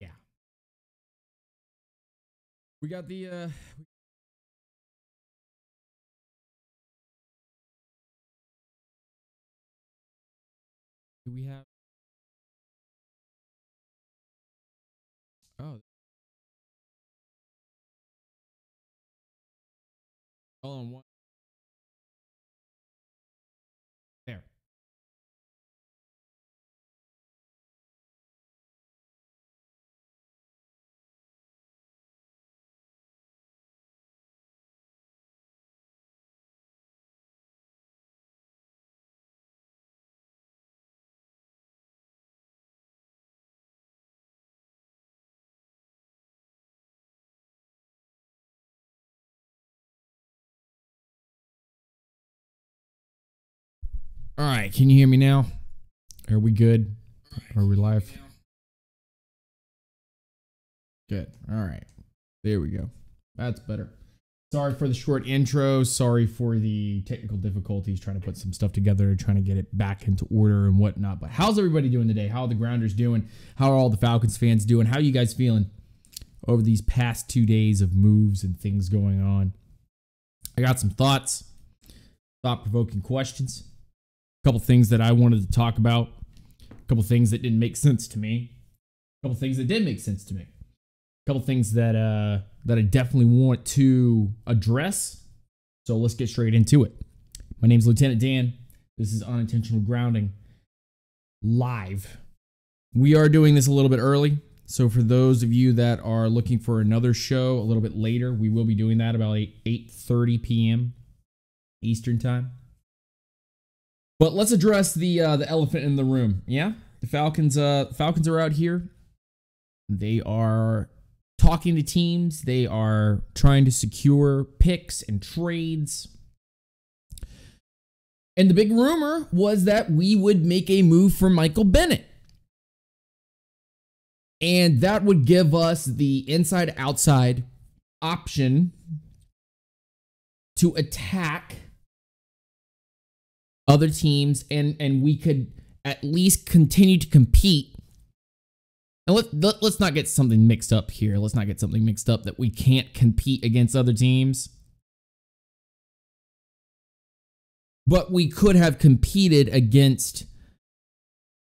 Yeah. We got the do we have oh all on one there. All right, can you hear me now? Are we good? Are we live? Good. All right. There we go. That's better. Sorry for the short intro. Sorry for the technical difficulties trying to put some stuff together, trying to get it back into order and whatnot. But how's everybody doing today? How are the Grounders doing? How are all the Falcons fans doing? How are you guys feeling over these past 2 days of moves and things going on? I got some thoughts, thought-provoking questions, a couple things that I wanted to talk about, a couple things that didn't make sense to me, a couple things that did make sense to me, a couple things that I definitely want to address. So let's get straight into it. My name's Lieutenant Dan. This is Unintentional Grounding live. We are doing this a little bit early. So for those of you that are looking for another show a little bit later, we will be doing that about 8:30 p.m. Eastern time. But let's address the elephant in the room. Yeah, the Falcons are out here. They are talking to teams. They are trying to secure picks and trades. And the big rumor was that we would make a move for Michael Bennett. And that would give us the inside-outside option to attack other teams, and we could at least continue to compete. And let's not get something mixed up here. Let's not get something mixed up that we can't compete against other teams. But we could have competed against,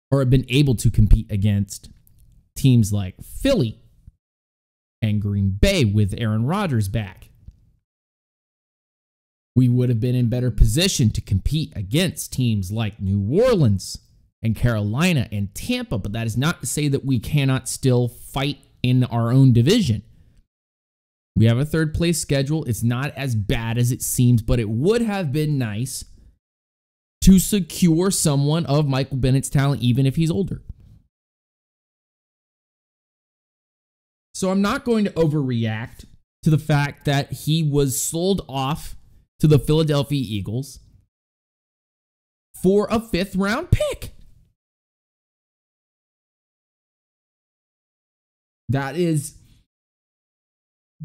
or been able to compete against, teams like Philly and Green Bay with Aaron Rodgers back. We would have been in better position to compete against teams like New Orleans and Carolina and Tampa, but that is not to say that we cannot still fight in our own division. We have a third place schedule. It's not as bad as it seems, but it would have been nice to secure someone of Michael Bennett's talent, even if he's older. So I'm not going to overreact to the fact that he was sold off to the Philadelphia Eagles for a 5th round pick. That is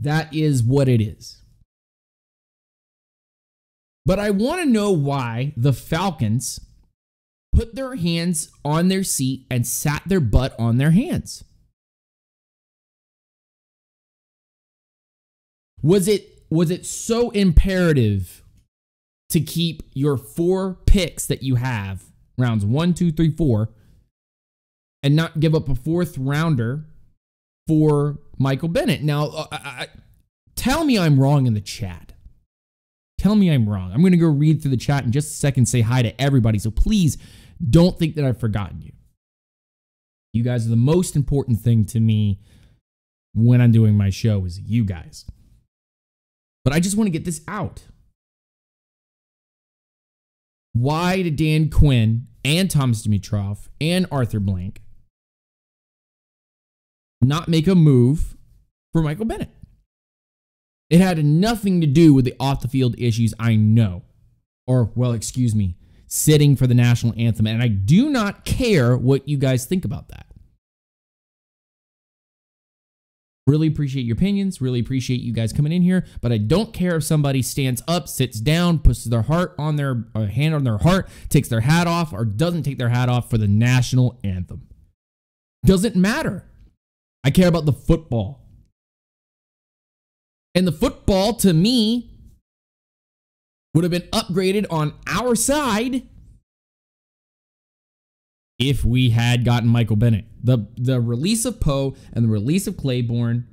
That is what it is. But I want to know why the Falcons put their hands on their seat and sat their butt on their hands. Was it so imperative to keep your 4 picks that you have, rounds 1, 2, 3, 4, and not give up a 4th rounder for Michael Bennett? Now, tell me I'm wrong in the chat. Tell me I'm wrong. I'm going to go read through the chat in just a second, say hi to everybody. So please don't think that I've forgotten you. You guys are the most important thing to me when I'm doing my show, is you guys. But I just want to get this out. Why did Dan Quinn and Thomas Dimitroff and Arthur Blank not make a move for Michael Bennett? It had nothing to do with the off-the-field issues, I know. Or, well, excuse me, sitting for the national anthem. And I do not care what you guys think about that. Really appreciate your opinions. Really appreciate you guys coming in here. But I don't care if somebody stands up, sits down, puts their heart on their hand on their heart, takes their hat off, or doesn't take their hat off for the national anthem. Doesn't matter. I care about the football. And the football, to me, would have been upgraded on our side if we had gotten Michael Bennett. The release of Poe and the release of Claiborne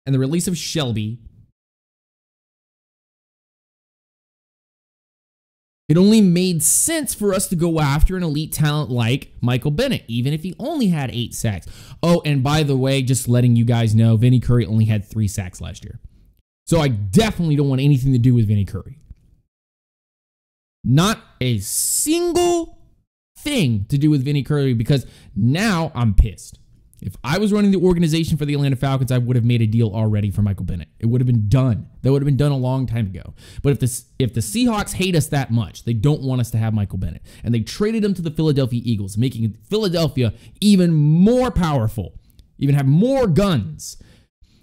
and the release of Shelby, it only made sense for us to go after an elite talent like Michael Bennett, even if he only had 8 sacks. Oh, and by the way, just letting you guys know, Vinny Curry only had 3 sacks last year. So I definitely don't want anything to do with Vinny Curry. Not a single thing to do with Vinny Curry, because now I'm pissed. If I was running the organization for the Atlanta Falcons, I would have made a deal already for Michael Bennett. It would have been done. That would have been done a long time ago. But if the Seahawks hate us that much, they don't want us to have Michael Bennett, and they traded him to the Philadelphia Eagles, making Philadelphia even more powerful, even have more guns.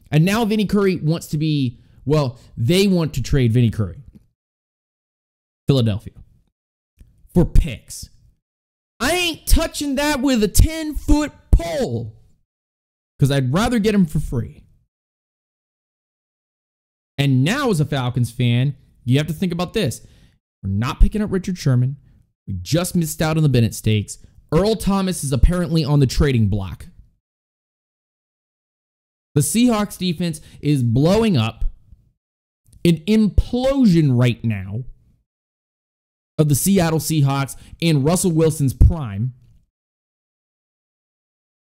And now Vinny Curry wants to be, well, they want to trade Vinny Curry, Philadelphia, for picks. I ain't touching that with a 10-foot pole, because I'd rather get him for free. And now, as a Falcons fan, you have to think about this. We're not picking up Richard Sherman. We just missed out on the Bennett stakes. Earl Thomas is apparently on the trading block. The Seahawks defense is blowing up. An implosion right now of the Seattle Seahawks in Russell Wilson's prime.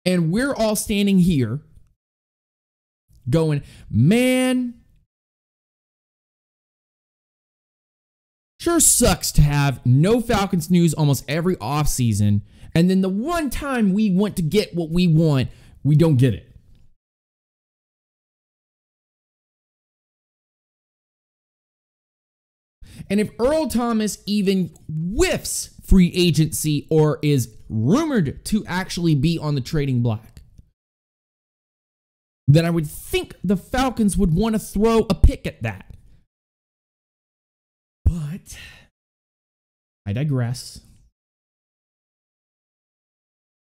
And we're all standing here going, man, sure sucks to have no Falcons news almost every offseason, and then the one time we want to get what we want, we don't get it. And if Earl Thomas even whiffs free agency or is rumored to actually be on the trading block, then I would think the Falcons would want to throw a pick at that. But I digress.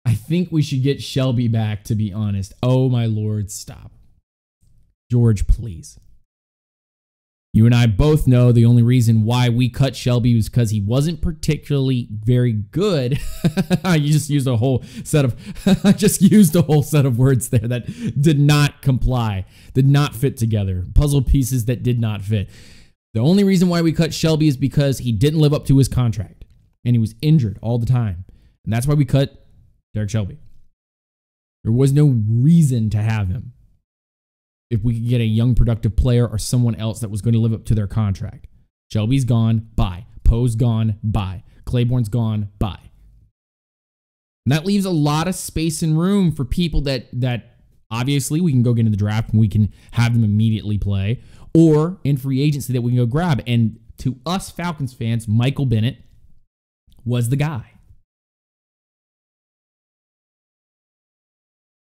I think we should get Shelby back, to be honest. Oh my Lord, stop. George, please. You and I both know the only reason why we cut Shelby was because he wasn't particularly very good. You just used a whole set of words there that did not comply, did not fit together. Puzzle pieces that did not fit. The only reason why we cut Shelby is because he didn't live up to his contract and he was injured all the time. And that's why we cut Derek Shelby. There was no reason to have him if we could get a young, productive player or someone else that was going to live up to their contract. Shelby's gone, bye. Poe's gone, bye. Claiborne's gone, bye. And that leaves a lot of space and room for people that obviously we can go get in the draft and we can have them immediately play, or in free agency that we can go grab. And to us Falcons fans, Michael Bennett was the guy.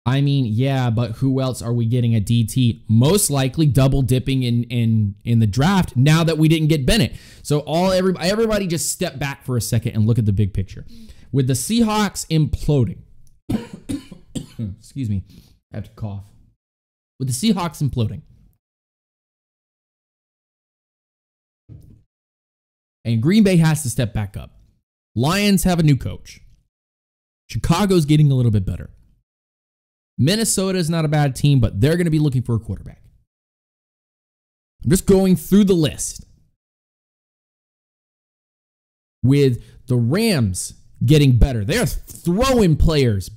I mean, yeah, but who else are we getting at DT? Most likely double dipping in the draft now that we didn't get Bennett. So everybody just step back for a second and look at the big picture. With the Seahawks imploding, excuse me, I have to cough. With the Seahawks imploding, and Green Bay has to step back up. Lions have a new coach. Chicago's getting a little bit better. Minnesota is not a bad team, but they're going to be looking for a quarterback. I'm just going through the list. With the Rams getting better, they're throwing players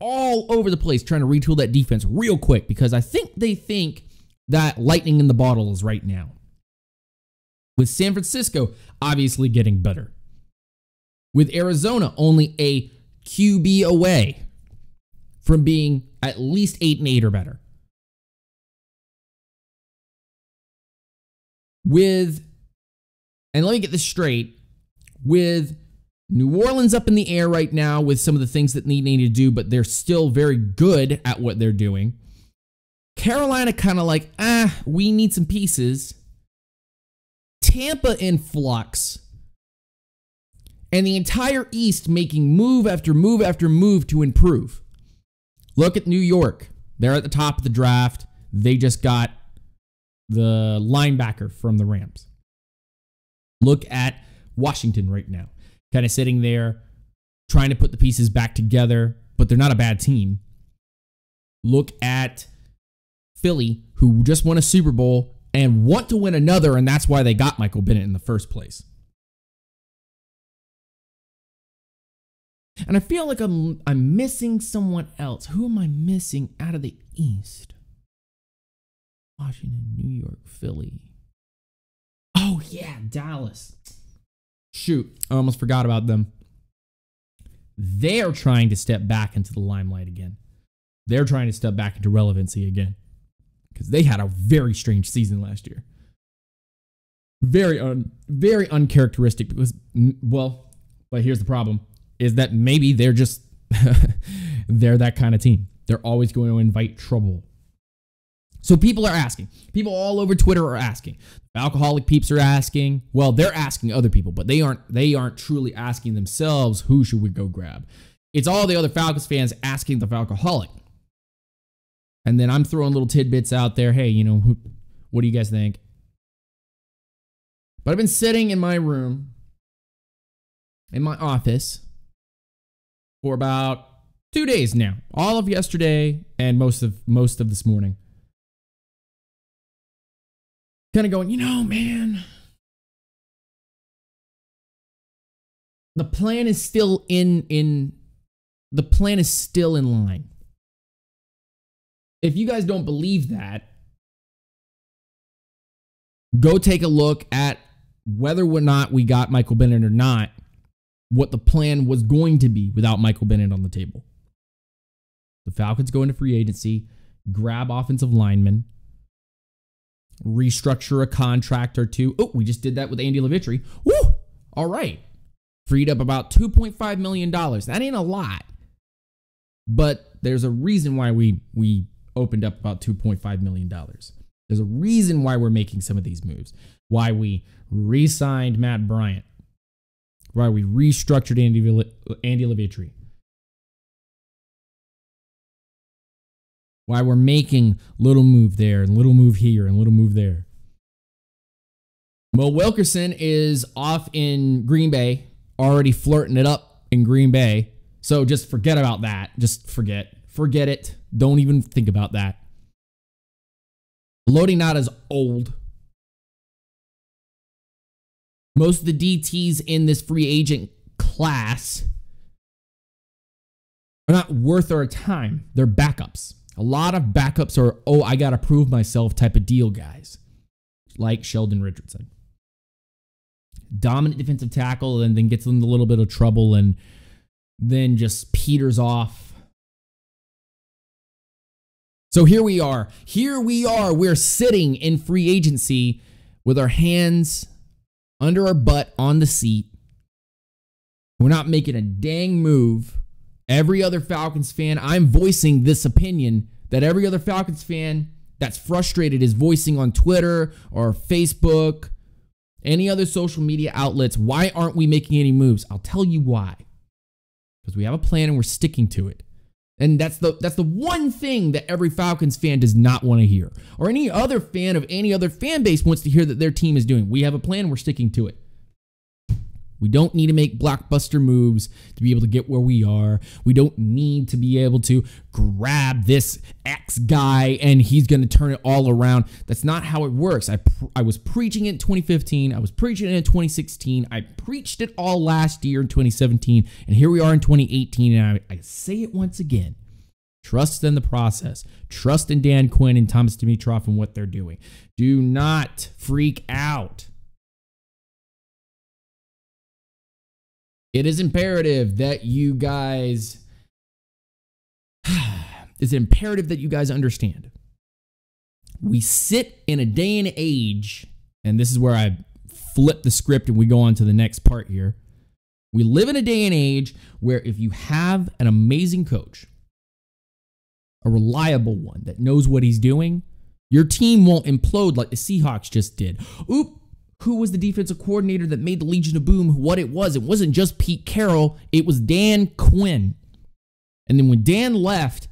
all over the place, trying to retool that defense real quick because I think they think that lightning in the bottle is right now. With San Francisco obviously getting better. With Arizona only a QB away from being at least 8-8 or better. And let me get this straight, with New Orleans up in the air right now with some of the things that they need to do, but they're still very good at what they're doing. Carolina kind of like, we need some pieces. Tampa in flux. And the entire East making move after move after move to improve. Look at New York. They're at the top of the draft. They just got the linebacker from the Rams. Look at Washington right now. Kind of sitting there, trying to put the pieces back together, but they're not a bad team. Look at Philly, who just won a Super Bowl and want to win another, and that's why they got Michael Bennett in the first place. And I feel like I'm missing someone else. Who am I missing out of the East? Washington, New York, Philly. Oh, yeah, Dallas. Shoot, I almost forgot about them. They're trying to step back into the limelight again. They're trying to step back into relevancy again. Because they had a very strange season last year. Very uncharacteristic because, well, but here's the problem. Is that maybe they're just, they're that kind of team. They're always going to invite trouble. So people are asking. People all over Twitter are asking. Alcoholic peeps are asking. Well, they're asking other people, but they aren't truly asking themselves, who should we go grab? It's all the other Falcons fans asking the Falcoholic. And then I'm throwing little tidbits out there. Hey, what do you guys think? But I've been sitting in my room, in my office, for about 2 days now. All of yesterday and most of this morning. Kind of going, man, the plan is still in line. If you guys don't believe that, go take a look at whether or not we got Michael Bennett or not, what the plan was going to be without Michael Bennett on the table. The Falcons go into free agency, grab offensive linemen, restructure a contract or two. Oh, we just did that with Andy Levitri. Woo! All right. Freed up about $2.5 million. That ain't a lot. But there's a reason why we opened up about $2.5 million. There's a reason why we're making some of these moves. Why we re-signed Matt Bryant. Why we restructured Andy Levitri. Why we're making little move there and little move here and little move there. Mo Wilkerson is off in Green Bay, already flirting it up in Green Bay. So just forget about that. Just forget it. Don't even think about that. Lodi Nada's old. Most of the DTs in this free agent class are not worth our time. They're backups. A lot of backups are, I got to prove myself type of deal guys. Like Sheldon Richardson. Dominant defensive tackle and then gets in a little bit of trouble and then just peters off. So here we are. We're sitting in free agency with our hands under our butt on the seat. We're not making a dang move. Every other Falcons fan, I'm voicing this opinion that every other Falcons fan that's frustrated is voicing on Twitter or Facebook, any other social media outlets. Why aren't we making any moves? I'll tell you why. Because we have a plan and we're sticking to it. And that's the one thing that every Falcons fan does not want to hear. Or any other fan of any other fan base wants to hear that their team is doing. We have a plan, we're sticking to it. We don't need to make blockbuster moves to be able to get where we are. We don't need to be able to grab this X guy and he's going to turn it all around. That's not how it works. I was preaching it in 2015. I was preaching it in 2016. I preached it all last year in 2017. And here we are in 2018. And I say it once again. Trust in the process. Trust in Dan Quinn and Thomas Dimitroff and what they're doing. Do not freak out. It is imperative that you guys understand. We sit in a day and age, and this is where I flip the script and we go on to the next part here. We live in a day and age where if you have an amazing coach, a reliable one that knows what he's doing, your team won't implode like the Seahawks just did. Who was the defensive coordinator that made the Legion of Boom what it was? It wasn't just Pete Carroll. It was Dan Quinn. And then when Dan left,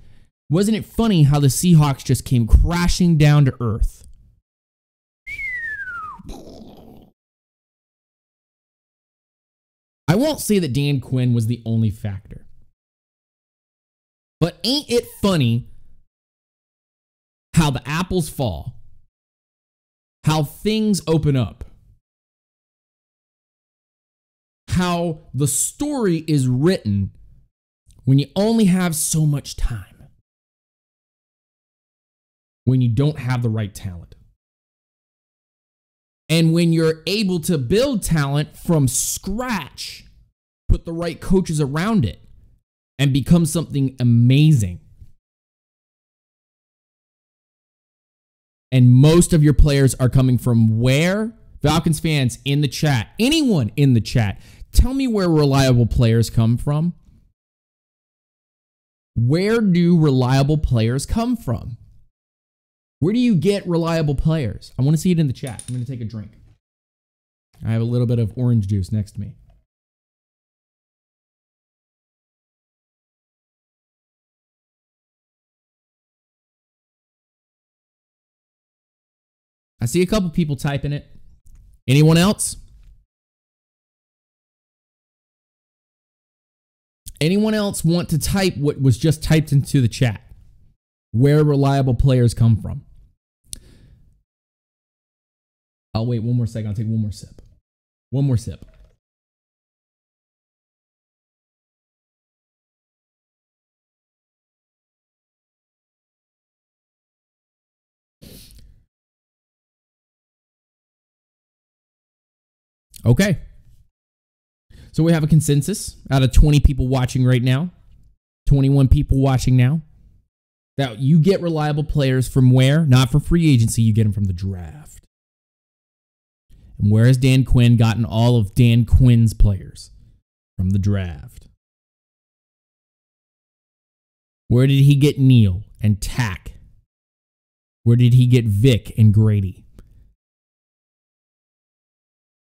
wasn't it funny how the Seahawks just came crashing down to earth? I won't say that Dan Quinn was the only factor. But ain't it funny how the apples fall? How things open up? How the story is written when you only have so much time, when you don't have the right talent, and when you're able to build talent from scratch, put the right coaches around it, and become something amazing. And most of your players are coming from where? Falcons fans in the chat, anyone in the chat, tell me where reliable players come from. Where do reliable players come from? Where do you get reliable players? I want to see it in the chat. I'm going to take a drink. I have a little bit of orange juice next to me. I see a couple people typing it. Anyone else? Anyone else want to type what was just typed into the chat? Where reliable players come from? I'll wait one more second. I'll take one more sip. One more sip. Okay. So we have a consensus out of 20 people watching right now, 21 people watching now. Now, you get reliable players from where? Not for free agency, you get them from the draft. And where has Dan Quinn gotten all of Dan Quinn's players? From the draft. Where did he get Neal and Tack? Where did he get Vic and Grady?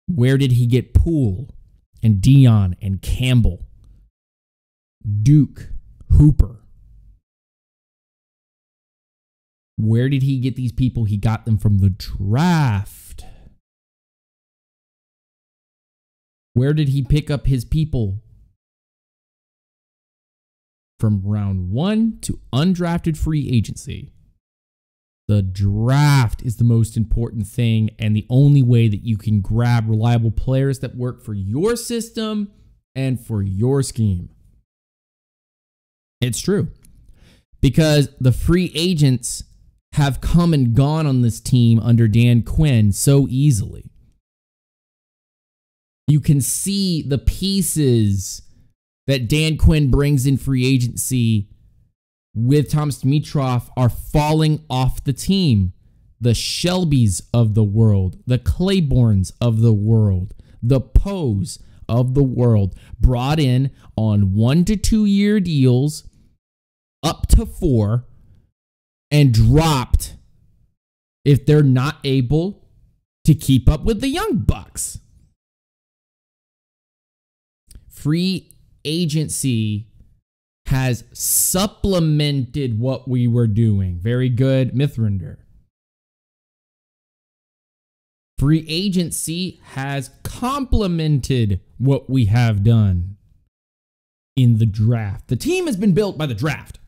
Where did he get Poole and Dion and Campbell? Duke, Hooper. Where did he get these people? He got them from the draft. Where did he pick up his people? From round 1 to undrafted free agency. The draft is the most important thing and the only way that you can grab reliable players that work for your system and for your scheme. It's true. Because the free agents have come and gone on this team under Dan Quinn so easily. You can see the pieces that Dan Quinn brings in free agency with Thomas Dimitroff are falling off the team. The Shelbys of the world, the Claibornes of the world, the Poes of the world brought in on 1 to 2 year deals up to 4 and dropped if they're not able to keep up with the young bucks. Free agency has supplemented what we were doing. Very good, Mithrinder. Free agency has complemented what we have done in the draft. The team has been built by the draft.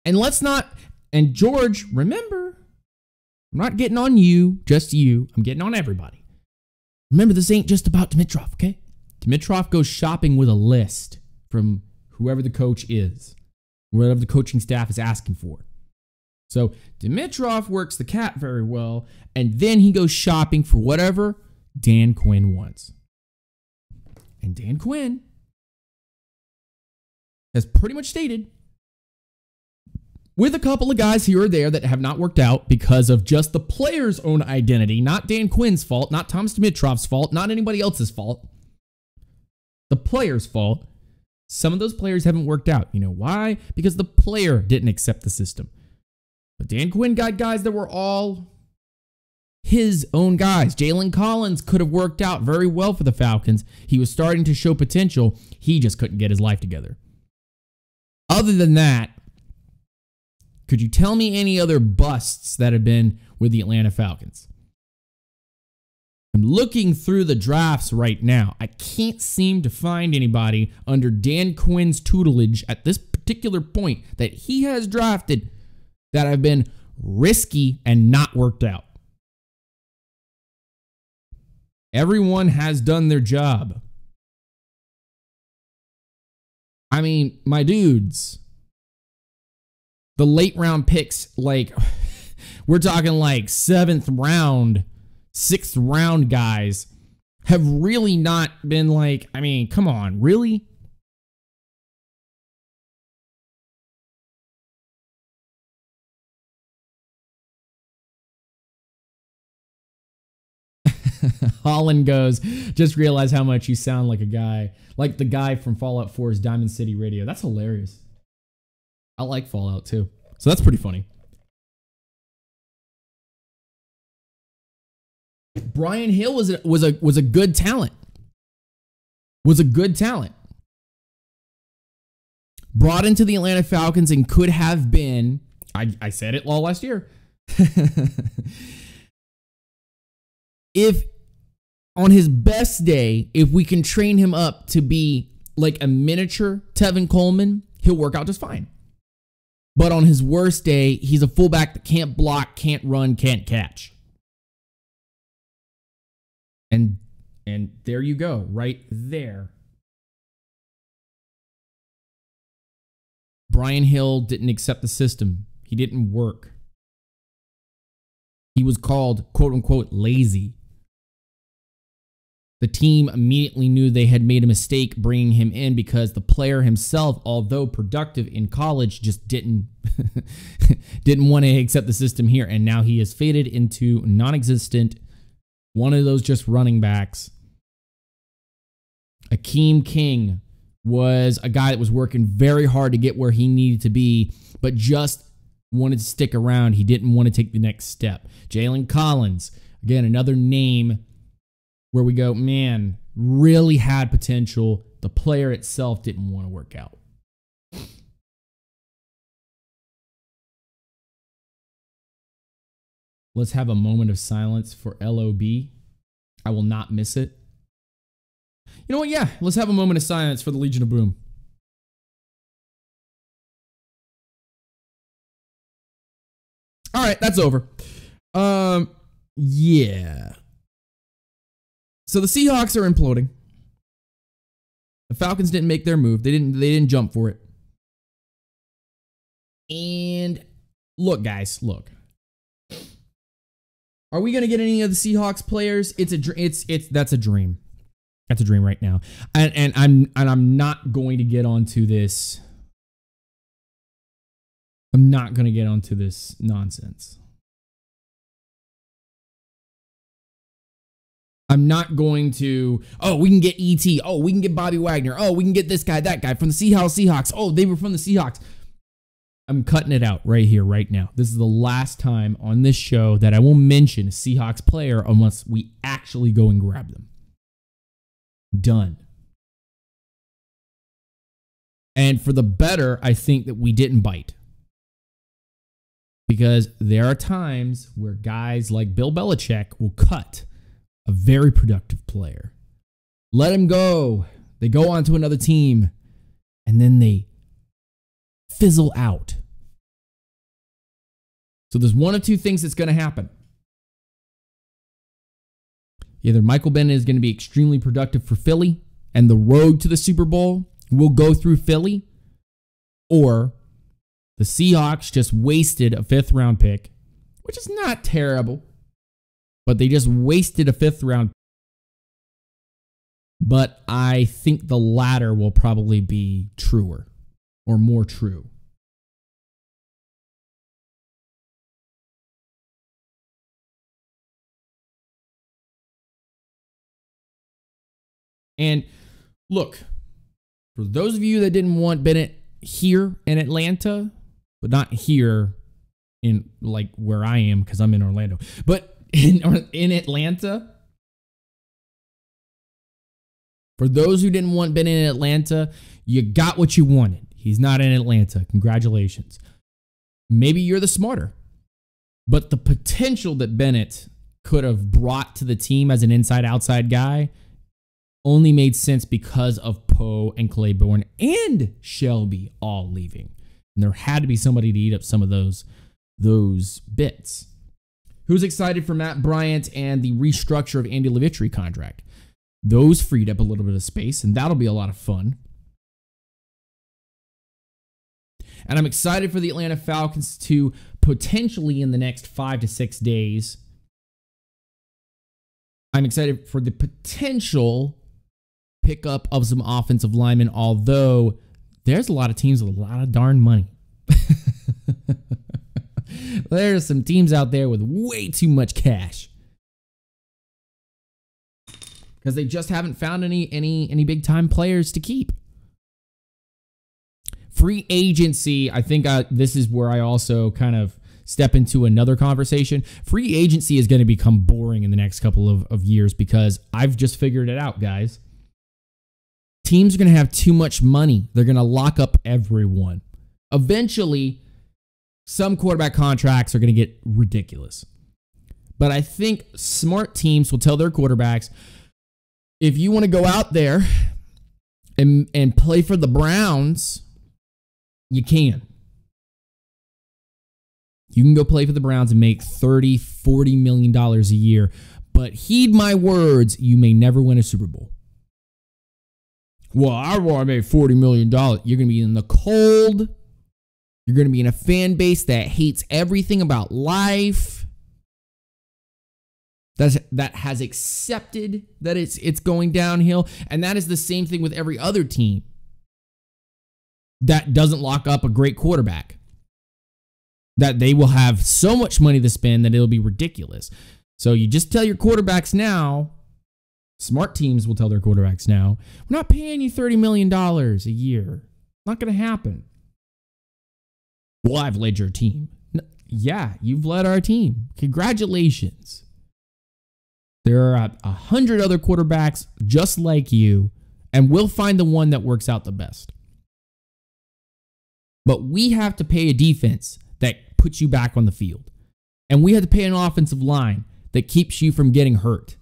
And let's not, and George, remember, I'm not getting on you, just you. I'm getting on everybody. Remember, this ain't just about Dimitrov, okay? Dimitrov goes shopping with a list from whoever the coach is, whatever the coaching staff is asking for. So Dimitrov works the cat very well, and then he goes shopping for whatever Dan Quinn wants. And Dan Quinn has pretty much stated, with a couple of guys here or there that have not worked out because of just the player's own identity, not Dan Quinn's fault, not Thomas Dimitrov's fault, not anybody else's fault. The player's fault. Some of those players haven't worked out. You know why? Because the player didn't accept the system. But Dan Quinn got guys that were all his own guys. Jalen Collins could have worked out very well for the Falcons. He was starting to show potential. He just couldn't get his life together. Other than that, could you tell me any other busts that have been with the Atlanta Falcons? I'm looking through the drafts right now. I can't seem to find anybody under Dan Quinn's tutelage at this particular point that he has drafted that have been risky and not worked out. Everyone has done their job. I mean, my dudes, the late round picks, like, we're talking like 7th round, 6th round guys have really not been like, I mean, come on, really? Holland goes, just realize how much you sound like a guy, like the guy from Fallout 4's Diamond City Radio. That's hilarious. I like Fallout too. So that's pretty funny. Brian Hill was a good talent. Was a good talent. Brought into the Atlanta Falcons and could have been, I said it all last year. If on his best day, if we can train him up to be like a miniature Tevin Coleman, he'll work out just fine. But on his worst day, he's a fullback that can't block, can't run, can't catch. And there you go, right there. Brian Hill didn't accept the system. He didn't work. He was called, quote unquote, lazy. The team immediately knew they had made a mistake bringing him in because the player himself, although productive in college, just didn't want to accept the system here. And now he has faded into non-existent, one of those just running backs. Akeem King was a guy that was working very hard to get where he needed to be, but just wanted to stick around. He didn't want to take the next step. Jalen Collins, again, another name where we go, man, really had potential. The player itself didn't want to work out. Let's have a moment of silence for LOB. I will not miss it. You know what? Yeah, let's have a moment of silence for the Legion of Boom. All right, that's over. Yeah. So the Seahawks are imploding. The Falcons didn't make their move. They didn't jump for it. And look, guys, look. Are we going to get any of the Seahawks players? That's a dream. That's a dream right now. And I'm not going to get onto this. I'm not going to get onto this nonsense. I'm not going to, oh, we can get ET. Oh, we can get Bobby Wagner. Oh, we can get this guy, that guy from the Seahawks. Oh, they were from the Seahawks. I'm cutting it out right here, right now. This is the last time on this show that I will mention a Seahawks player unless we actually go and grab them. Done. And for the better, I think that we didn't bite. Because there are times where guys like Bill Belichick will cut a very productive player. Let him go. They go on to another team. And then they fizzle out. So there's one of two things that's going to happen. Either Michael Bennett is going to be extremely productive for Philly, and the road to the Super Bowl will go through Philly, or the Seahawks just wasted a 5th round pick, which is not terrible, but they just wasted a 5th round. But I think the latter will probably be truer or more true. And look, for those of you that didn't want Bennett here in Atlanta, but not here in like where I am because I'm in Orlando, but in Atlanta, for those who didn't want Bennett in Atlanta, you got what you wanted. He's not in Atlanta. Congratulations. Maybe you're the smarter, but the potential that Bennett could have brought to the team as an inside-outside guy only made sense because of Poe and Claiborne and Shelby all leaving. And there had to be somebody to eat up some of those bits. Who's excited for Matt Bryant and the restructure of Andy Levittry contract? Those freed up a little bit of space, and that'll be a lot of fun. And I'm excited for the Atlanta Falcons to potentially in the next 5 to 6 days. I'm excited for the potential pickup of some offensive linemen, although there's a lot of teams with a lot of darn money. There's some teams out there with way too much cash because they just haven't found any big time players to keep. Free agency, I think this is where I also kind of step into another conversation. Free agency is going to become boring in the next couple of years because I've just figured it out, guys. Teams are going to have too much money. They're going to lock up everyone. Eventually, some quarterback contracts are going to get ridiculous. But I think smart teams will tell their quarterbacks, if you want to go out there and play for the Browns, you can. You can go play for the Browns and make $30, $40 million a year. But heed my words, you may never win a Super Bowl. Well, I want to make $40 million. You're going to be in the cold. You're going to be in a fan base that hates everything about life. That has accepted that it's going downhill. And that is the same thing with every other team that doesn't lock up a great quarterback. That they will have so much money to spend that it'll be ridiculous. So you just tell your quarterbacks now, smart teams will tell their quarterbacks now, we're not paying you $30 million a year. Not going to happen. Well, I've led your team. No, yeah, you've led our team. Congratulations. There are 100 other quarterbacks just like you, and we'll find the one that works out the best. But we have to pay a defense that puts you back on the field. And we have to pay an offensive line that keeps you from getting hurt.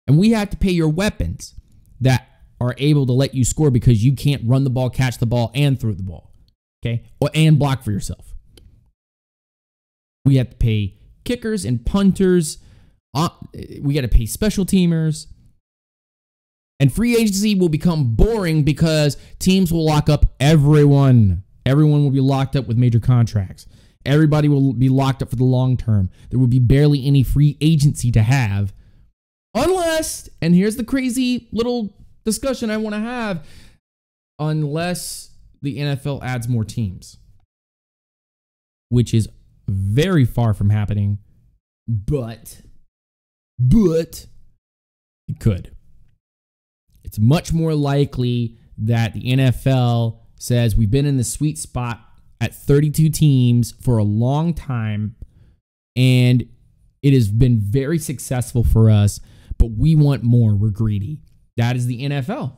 And we have to pay your weapons that are able to let you score because you can't run the ball, catch the ball, and throw the ball. Okay? And block for yourself. We have to pay kickers and punters. We got to pay special teamers. And free agency will become boring because teams will lock up everyone. Everyone will be locked up with major contracts. Everybody will be locked up for the long term. There will be barely any free agency to have. Unless, and here's the crazy little discussion I want to have, unless the NFL adds more teams. Which is very far from happening. But It could. It's much more likely that the NFL says we've been in the sweet spot at 32 teams for a long time, and it has been very successful for us, but we want more. We're greedy. That is the NFL.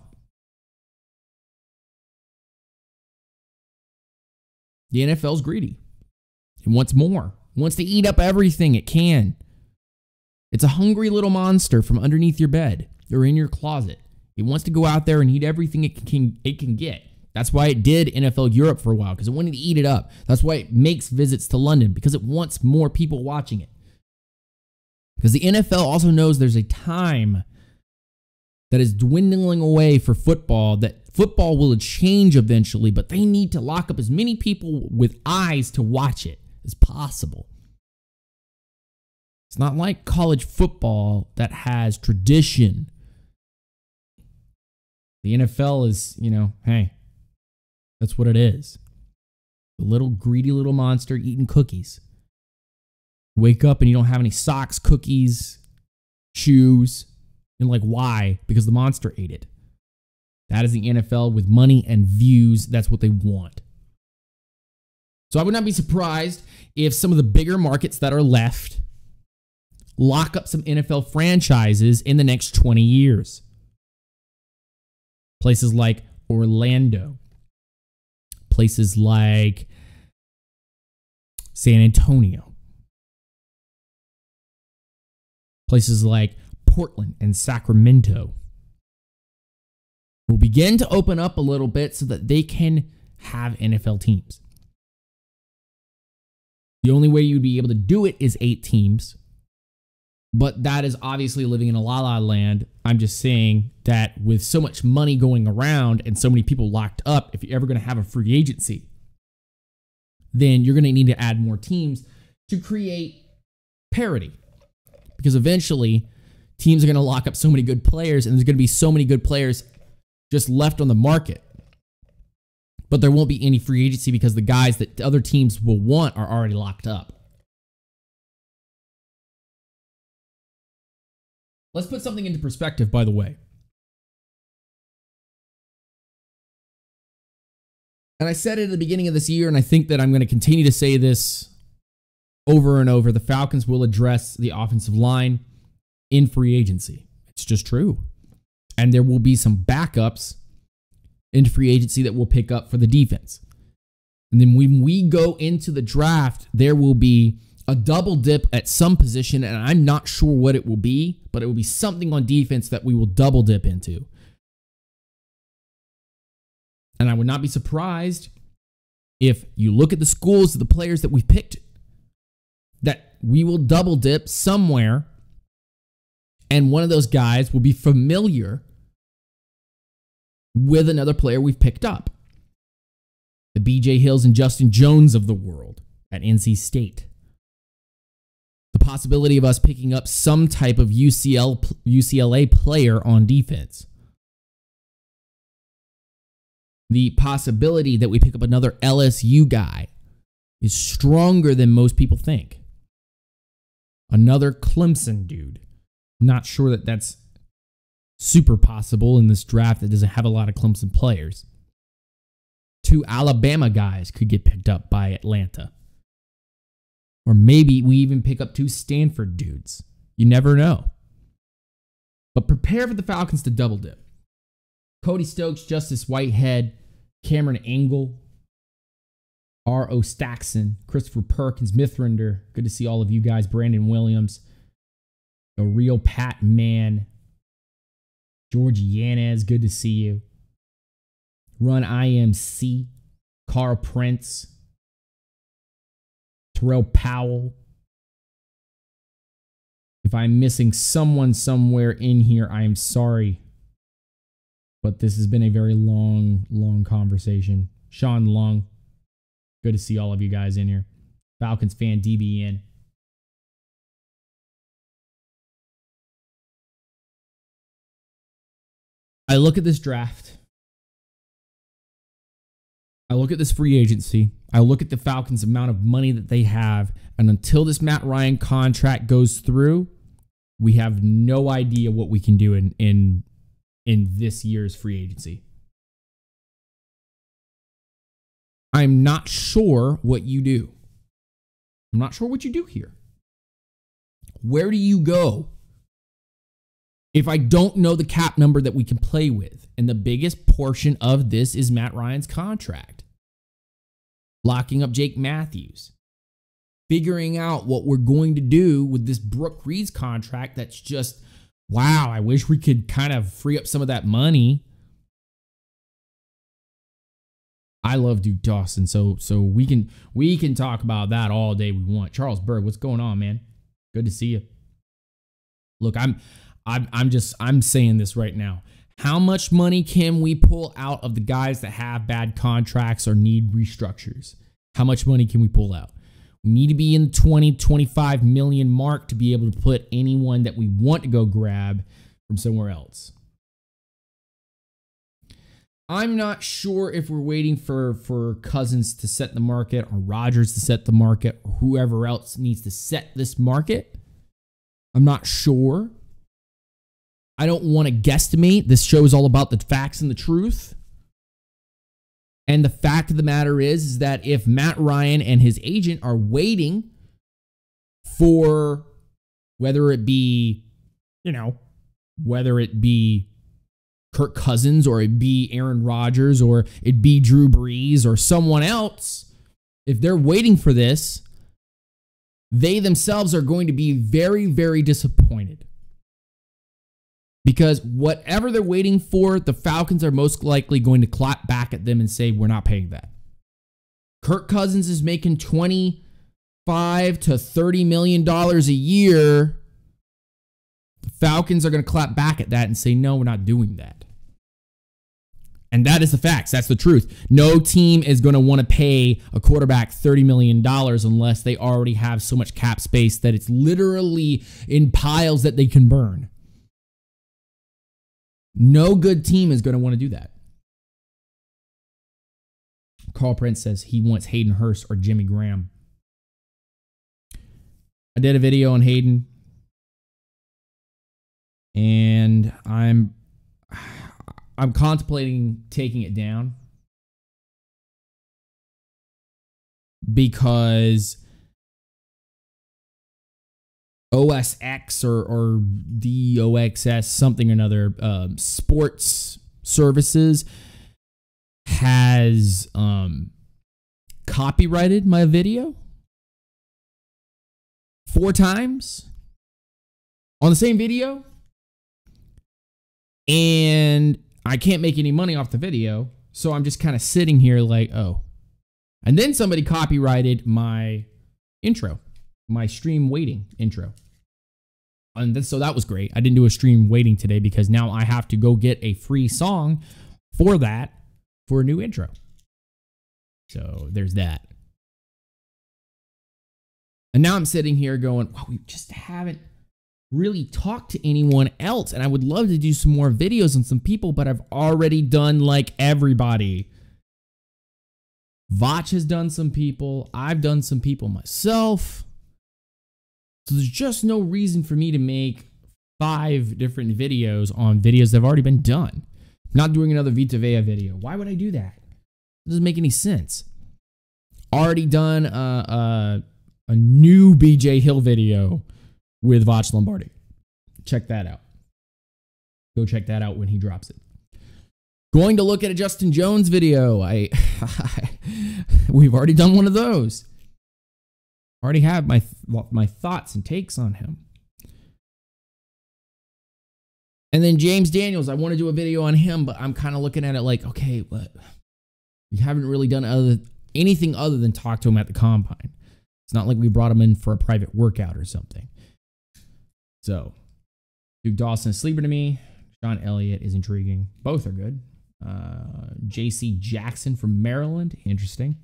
The NFL's greedy. It wants more. It wants to eat up everything it can. It's a hungry little monster from underneath your bed or in your closet. It wants to go out there and eat everything it can get. That's why it did NFL Europe for a while, because it wanted to eat it up. That's why it makes visits to London, because it wants more people watching it. Because the NFL also knows there's a time that is dwindling away for football, that football will change eventually, but they need to lock up as many people with eyes to watch it as possible. It's not like college football that has tradition. The NFL is, hey, that's what it is. The little greedy little monster eating cookies. Wake up and you don't have any socks, cookies, shoes. And why? Because the monster ate it. That is the NFL with money and views. That's what they want. So I would not be surprised if some of the bigger markets that are left lock up some NFL franchises in the next 20 years. Places like Orlando. Places like San Antonio. Places like Portland and Sacramento will begin to open up a little bit so that they can have NFL teams. The only way you'd be able to do it is 8 teams. But that is obviously living in a la-la land. I'm just saying that with so much money going around and so many people locked up, if you're ever going to have a free agency, then you're going to need to add more teams to create parity. Because eventually, teams are going to lock up so many good players, and there's going to be so many good players just left on the market. But there won't be any free agency because the guys that other teams will want are already locked up. Let's put something into perspective, by the way. And I said it at the beginning of this year, and I think that I'm going to continue to say this over and over. The Falcons will address the offensive line in free agency. It's just true. And there will be some backups in free agency that we'll pick up for the defense. And then when we go into the draft, there will be a double dip at some position, and I'm not sure what it will be, but it will be something on defense that we will double dip into. And I would not be surprised if you look at the schools of the players that we've picked, that we will double dip somewhere, and one of those guys will be familiar with another player we've picked up. The BJ Hills and Justin Jones of the world at NC State. The possibility of us picking up some type of UCLA player on defense. The possibility that we pick up another LSU guy is stronger than most people think. Another Clemson dude. Not sure that that's super possible in this draft that doesn't have a lot of Clemson players. 2 Alabama guys could get picked up by Atlanta. Or maybe we even pick up 2 Stanford dudes. You never know. But prepare for the Falcons to double dip. Cody Stokes, Justice Whitehead, Cameron Engel, R.O. Stackson, Christopher Perkins, Mithrinder. Good to see all of you guys. Brandon Williams. A real Pat Man. George Yanez, good to see you. Run IMC. Carl Prince. Terrell Powell. If I'm missing someone somewhere in here, I am sorry. But this has been a very long conversation. Sean Long. Good to see all of you guys in here. Falcons fan DBN. I look at this draft. I look at this free agency. I look at the Falcons' amount of money that they have. And until this Matt Ryan contract goes through, we have no idea what we can do in this year's free agency. I'm not sure what you do. I'm not sure what you do here. Where do you go if I don't know the cap number that we can play with? And the biggest portion of this is Matt Ryan's contract. Locking up Jake Matthews. Figuring out what we're going to do with this Brooke Reed's contract that's just, wow, I wish we could kind of free up some of that money. I love Duke Dawson, so we can talk about that all day we want. Charles Berg, what's going on, man? Good to see you. Look, I'm saying this right now. How much money can we pull out of the guys that have bad contracts or need restructures? How much money can we pull out? We need to be in the 20, 25 million mark to be able to put anyone that we want to go grab from somewhere else. I'm not sure if we're waiting for Cousins to set the market or Rodgers to set the market or whoever else needs to set this market. I'm not sure. I don't want to guesstimate. This show is all about the facts and the truth. And the fact of the matter is that if Matt Ryan and his agent are waiting for whether it be Kirk Cousins or it be Aaron Rodgers or it be Drew Brees or someone else, if they're waiting for this, they themselves are going to be very, very disappointed. Because whatever they're waiting for, the Falcons are most likely going to clap back at them and say, we're not paying that. Kirk Cousins is making $25 to $30 million a year. The Falcons are going to clap back at that and say, no, we're not doing that. And that is the facts. That's the truth. No team is going to want to pay a quarterback $30 million unless they already have so much cap space that it's literally in piles that they can burn. No good team is going to want to do that. Carl Prince says he wants Hayden Hurst or Jimmy Graham. I did a video on Hayden, and I'm contemplating taking it down because OSX or DOXS, something or another, sports services has copyrighted my video 4 times on the same video. And I can't make any money off the video. So I'm just kind of sitting here like, oh. And then somebody copyrighted my intro. My stream waiting intro. And so that was great. I didn't do a stream waiting today because now I have to go get a free song for that for a new intro. So there's that. And now I'm sitting here going, wow, we just haven't really talked to anyone else. And I would love to do some more videos on some people, but I've already done like everybody. Vach has done some people. I've done some people myself. So there's just no reason for me to make 5 different videos on videos that have already been done. I'm not doing another Vita Vea video. Why would I do that? It doesn't make any sense. Already done a new BJ Hill video with Vach Lombardi. Check that out. Go check that out when he drops it. Going to look at a Justin Jones video. We've already done one of those. Already have my thoughts and takes on him. And then James Daniels, I want to do a video on him, but I'm kind of looking at it like, okay, but we haven't really done anything other than talk to him at the combine. It's not like we brought him in for a private workout or something. So, Duke Dawson is sleeper to me. Sean Elliott is intriguing. Both are good. J.C. Jackson from Maryland, interesting.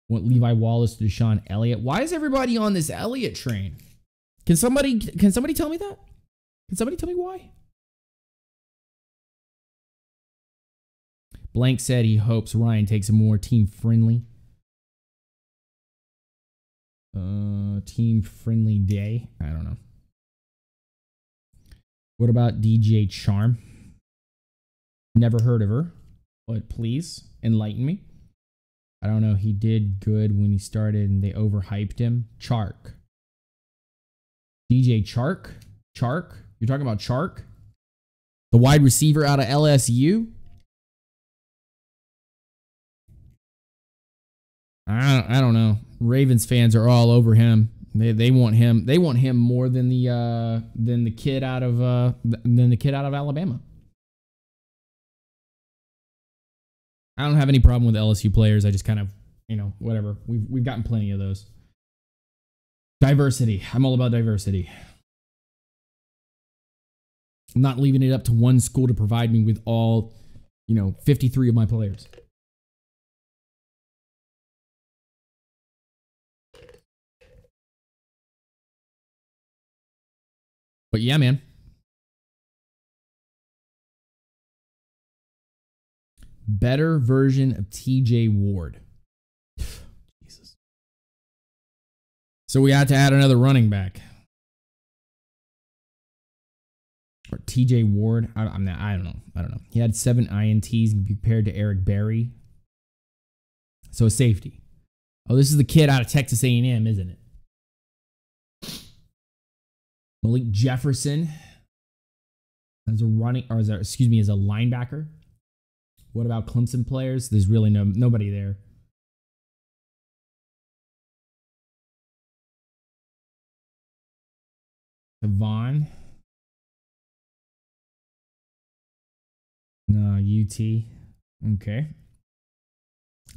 Want Levi Wallace to Deshaun Elliott. Why is everybody on this Elliott train? Can somebody tell me that? Can somebody tell me why? Blank said he hopes Ryan takes a more team-friendly day. I don't know. What about DJ Charm? Never heard of her, but please enlighten me. I don't know. He did good when he started and they overhyped him. Chark. DJ Chark? Chark? You're talking about Chark? The wide receiver out of LSU? I don't know. Ravens fans are all over him. They want him. They want him more than the kid out of Alabama. I don't have any problem with LSU players. I just kind of, whatever. We've gotten plenty of those. Diversity. I'm all about diversity. I'm not leaving it up to one school to provide me with all, 53 of my players. But yeah, man. Better version of TJ Ward. Jesus. So we had to add another running back. Or TJ Ward. I don't know. He had 7 INTs compared to Eric Berry. So a safety. Oh, this is the kid out of Texas A&M, isn't it? Malik Jefferson as a linebacker. What about Clemson players? There's really nobody there. Devon. No, UT. Okay.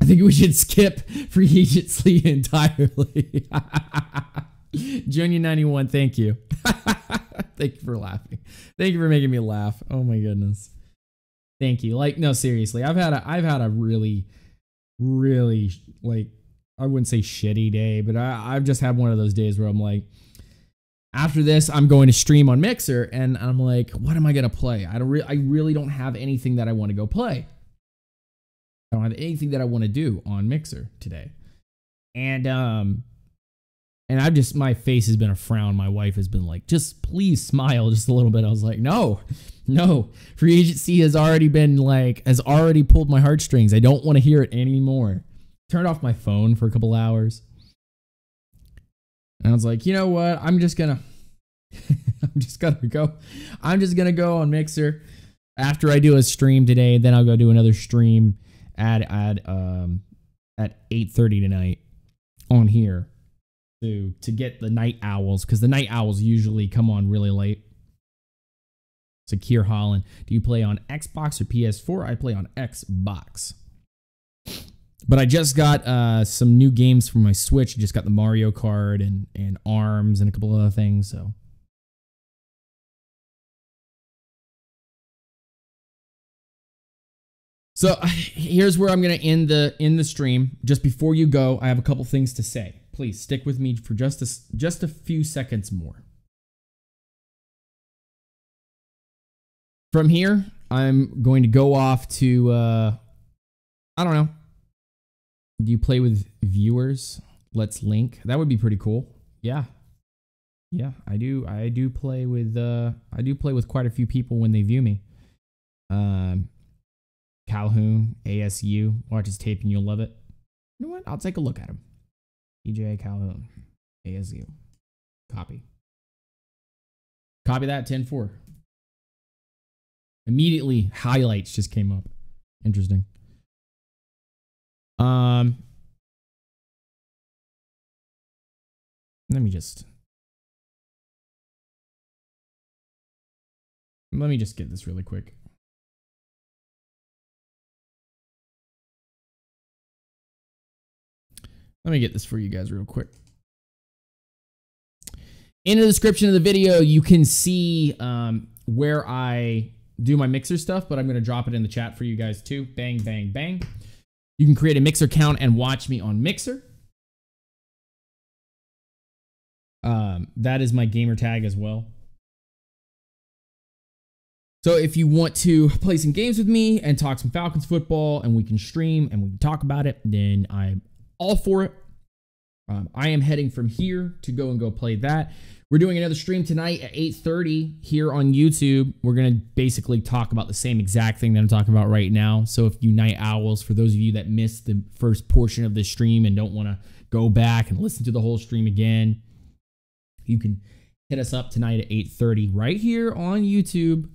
I think we should skip free agency entirely. Junior 91, thank you. Thank you for laughing. Thank you for making me laugh. Oh my goodness. Thank you. No, seriously. I've had a really, really, I wouldn't say shitty day, but I've just had one of those days where I'm like, after this, I'm going to stream on Mixer, and I'm like, what am I gonna play? I really don't have anything that I want to go play. I don't have anything that I want to do on Mixer today, and my face has been a frown. My wife has been like, just please smile just a little bit. I was like, no. Free agency has already pulled my heartstrings. I don't want to hear it anymore. Turned off my phone for a couple hours. And I was like, you know what? I'm just gonna go on Mixer after I do a stream today. Then I'll go do another stream at 8:30 tonight on here to get the night owls, because the night owls usually come on really late. Sakir Holland, do you play on Xbox or PS4? I play on Xbox. But I just got some new games for my Switch. I just got the Mario Kart and ARMS and a couple other things. So here's where I'm going to end the stream. Just before you go, I have a couple things to say. Please stick with me for just a few seconds more. From here, I'm going to go off to, I don't know. Do you play with viewers? Let's link. That would be pretty cool. Yeah. Yeah, I do play with quite a few people when they view me. Calhoun, ASU. Watch his tape and you'll love it. You know what? I'll take a look at him. DJ Calhoun, ASU. Copy that, 10-4. Immediately, highlights just came up. Interesting. Let me just get this really quick. Let me get this for you guys real quick. In the description of the video, you can see where I do my Mixer stuff, but I'm going to drop it in the chat for you guys too. Bang, bang, bang. You can create a Mixer account and watch me on Mixer. That is my gamer tag as well. So if you want to play some games with me and talk some Falcons football and we can stream and we can talk about it, then I'm all for it. I am heading from here to go play that. We're doing another stream tonight at 8:30 here on YouTube. We're going to basically talk about the same exact thing that I'm talking about right now. So if you night owls, for those of you that missed the first portion of the stream and don't want to go back and listen to the whole stream again, you can hit us up tonight at 8:30 right here on YouTube.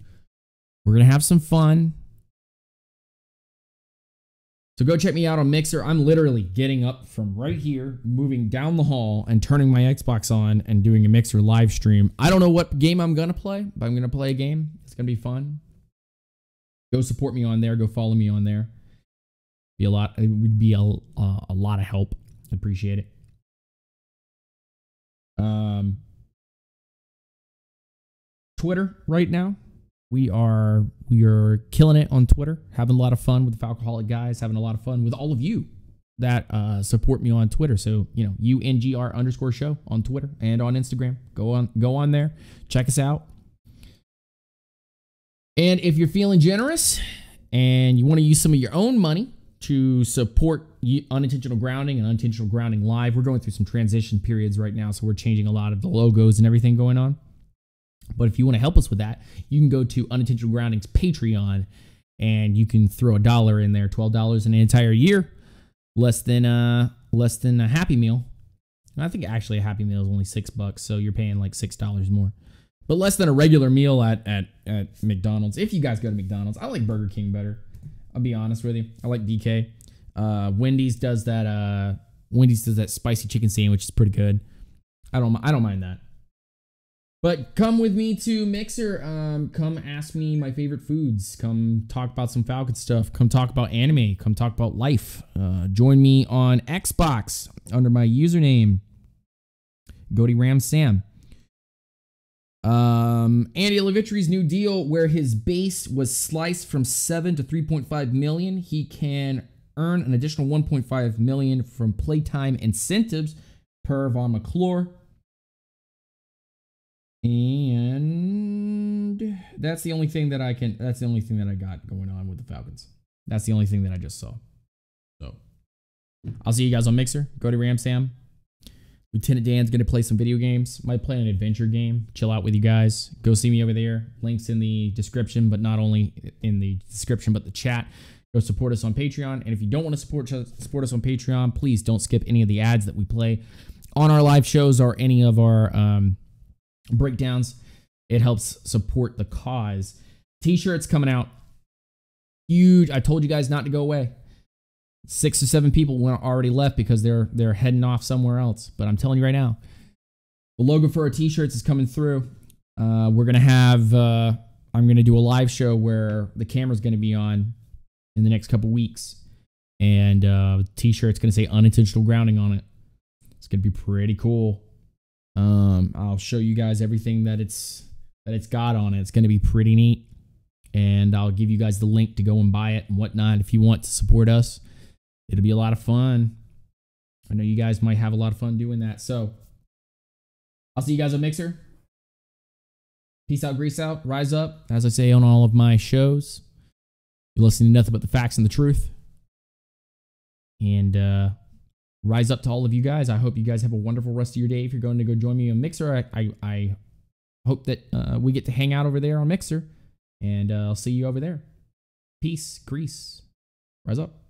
We're going to have some fun. So go check me out on Mixer. I'm literally getting up from right here, moving down the hall, and turning my Xbox on and doing a Mixer live stream. I don't know what game I'm going to play, but I'm going to play a game. It's going to be fun. Go support me on there. Go follow me on there. It would be a lot of help. I appreciate it. Twitter right now. We are killing it on Twitter, having a lot of fun with the Falcoholic guys, having a lot of fun with all of you that support me on Twitter. So, you know, UNGR_show on Twitter and on Instagram. Go on there. Check us out. And if you're feeling generous and you want to use some of your own money to support Unintentional Grounding and Unintentional Grounding Live, we're going through some transition periods right now, so we're changing a lot of the logos and everything going on. But if you want to help us with that, you can go to Unintentional Grounding's Patreon, and you can throw $1 in there, $12 in an entire year, less than a Happy Meal. I think actually a Happy Meal is only $6, so you're paying like $6 more. But less than a regular meal at McDonald's. If you guys go to McDonald's, I like Burger King better. I'll be honest with you. I like DK. Wendy's does that. Wendy's does that spicy chicken sandwich. It's pretty good. I don't mind that. But come with me to Mixer. Come ask me my favorite foods. Come talk about some Falcon stuff. Come talk about anime. Come talk about life. Join me on Xbox under my username, GoatyRamSam. Andy Levitri's new deal, where his base was sliced from 7 to 3.5 million. He can earn an additional 1.5 million from playtime incentives per Von McClure. And that's the only thing that I got going on with the Falcons. That's the only thing that I just saw. So I'll see you guys on Mixer. Go to RamSam. Lieutenant Dan's going to play some video games. Might play an adventure game. Chill out with you guys. Go see me over there. Links in the description, but not only in the description, but the chat. Go support us on Patreon. And if you don't want to support us on Patreon, please don't skip any of the ads that we play on our live shows or any of our breakdowns. It helps support the cause. T-shirts coming out huge. I told you guys not to go away. 6 or 7 people already left because they're heading off somewhere else. But I'm telling you right now, the logo for our T-shirts is coming through. We're gonna have I'm gonna do a live show where the camera's gonna be on in the next couple weeks, and T-shirt's gonna say Unintentional Grounding on it. It's gonna be pretty cool. I'll show you guys everything that it's got on it. It's going to be pretty neat, and I'll give you guys the link to go and buy it and whatnot if you want to support us. It'll be a lot of fun. I know you guys might have a lot of fun doing that. So I'll see you guys on Mixer. Peace out, grease out, rise up. As I say on all of my shows, you're listening to nothing but the facts and the truth. And rise up to all of you guys. I hope you guys have a wonderful rest of your day. If you're going to go join me on Mixer, I hope that we get to hang out over there on Mixer. And I'll see you over there. Peace, grease, rise up.